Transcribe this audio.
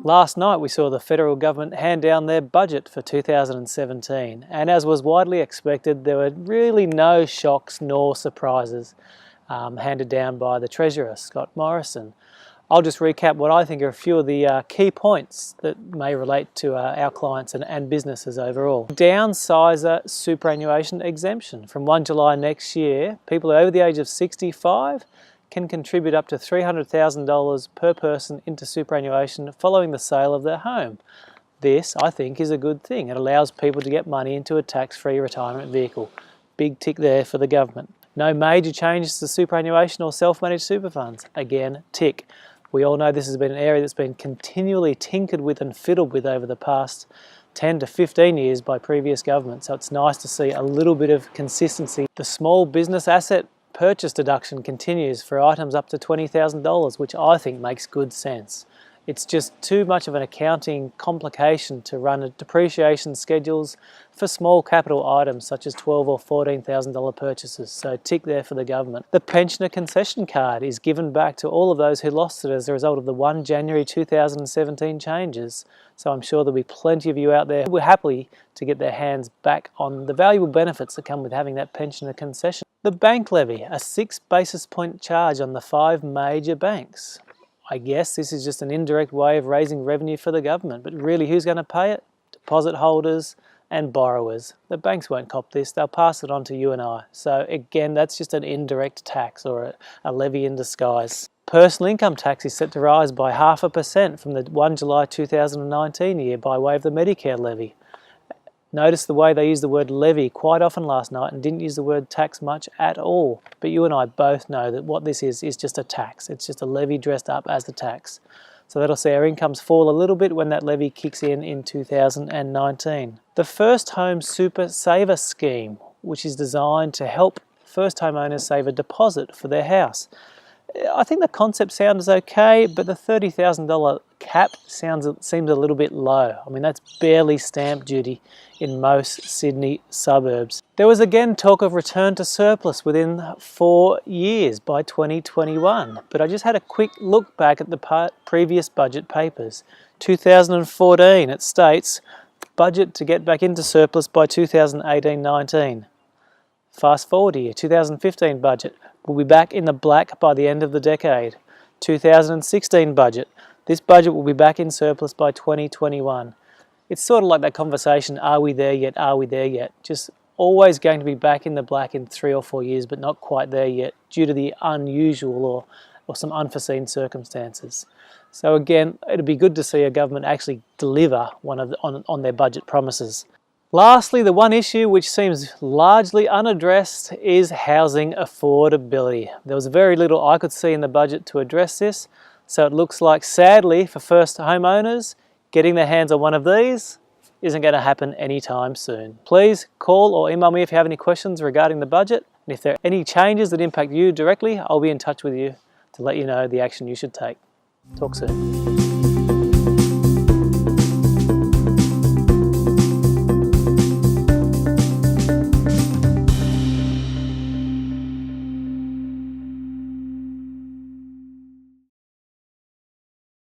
Last night we saw the federal government hand down their budget for 2017, and as was widely expected, there were really no shocks nor surprises handed down by the Treasurer, Scott Morrison. I'll just recap what I think are a few of the key points that may relate to our clients and businesses overall. Downsizer superannuation exemption. From 1 July next year, people over the age of 65 can contribute up to $300,000 per person into superannuation following the sale of their home. This, I think, is a good thing. It allows people to get money into a tax-free retirement vehicle. Big tick there for the government. No major changes to superannuation or self-managed super funds. Again, tick. We all know this has been an area that's been continually tinkered with and fiddled with over the past 10 to 15 years by previous governments, so it's nice to see a little bit of consistency. The small business asset purchase deduction continues for items up to $20,000, which I think makes good sense. It's just too much of an accounting complication to run depreciation schedules for small capital items such as $12,000 or $14,000 purchases, so tick there for the government. The pensioner concession card is given back to all of those who lost it as a result of the 1 January 2017 changes, so I'm sure there'll be plenty of you out there who are happy to get their hands back on the valuable benefits that come with having that pensioner concession. The bank levy, a 6 basis point charge on the 5 major banks. I guess this is just an indirect way of raising revenue for the government, but really who's going to pay it? Deposit holders and borrowers. The banks won't cop this, they'll pass it on to you and I. So again, that's just an indirect tax or a levy in disguise. Personal income tax is set to rise by 0.5% from the 1 July 2019 year by way of the Medicare levy. Notice the way they used the word levy quite often last night and didn't use the word tax much at all. But you and I both know that what this is just a tax. It's just a levy dressed up as the tax. So that'll see our incomes fall a little bit when that levy kicks in 2019. The First Home Super Saver Scheme, which is designed to help first homeowners save a deposit for their house. I think the concept sounds okay, but the $30,000 cap seems a little bit low. I mean, that's barely stamp duty in most Sydney suburbs. There was again talk of return to surplus within 4 years by 2021, but I just had a quick look back at the previous budget papers. 2014, it states, budget to get back into surplus by 2018-19. Fast forward a year, 2015 budget, we'll be back in the black by the end of the decade. 2016 budget, this budget will be back in surplus by 2021. It's sort of like that conversation, are we there yet, are we there yet? Just always going to be back in the black in 3 or 4 years, but not quite there yet due to the unusual or some unforeseen circumstances. So again, it'd be good to see a government actually deliver on their budget promises. Lastly, the one issue which seems largely unaddressed is housing affordability. There was very little I could see in the budget to address this, so it looks like, sadly, for first homeowners, getting their hands on one of these isn't going to happen anytime soon. Please call or email me if you have any questions regarding the budget, and if there are any changes that impact you directly, I'll be in touch with you to let you know the action you should take. Talk soon.